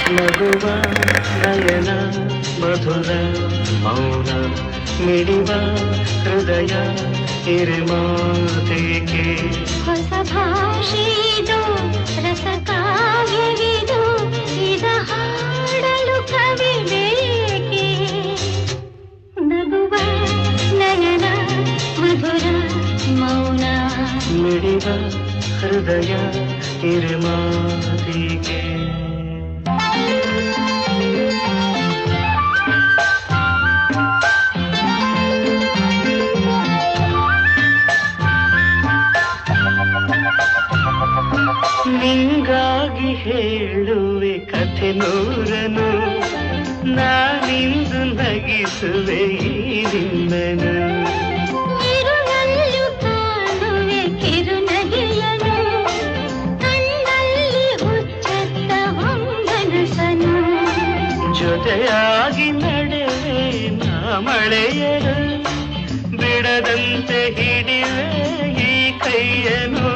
ನಗುವ ನಯನ ಮಧುರ ಮೌನ ಮಿಡಿವ ಹೃದಯ ಹಿರಿಮಾತೆಗೆ ಹೊಸ ಭಾಷೆದು ರಸ ಕಾವ್ಯವಿದು ಇದ ಹಾಡಲು ಕವಿ ಬೇಕೆ ನಗುವ ನಯನ ಮಧುರ ಮೌನ ಮಿಡಿವ ಹೃದಯ ಹಿರಿಮಾತೆಗೆ ನಿಂಗಾಗಿ ಹೇಳುವೆ ಕಥೆ ನೂರನು ನಾನಿಂದು ನಗಿಸುವೆ ಈ ನಿನ್ನನು ಇರುಳಲ್ಲೂ ಕಾಣುವೆ ಕಿರುನಗೆಯನು ಕಣ್ಣಲ್ಲಿ ಹುಚ್ಚತ್ತ ಹೊಂಗನಸನು ಜೊತೆಯಾಗಿ ನಡೆವೆ ನಾ ಮಳೆಯರು ಬಿಡದಂತೆ ಹಿಡಿವೆ ಈ ಕೈಯನು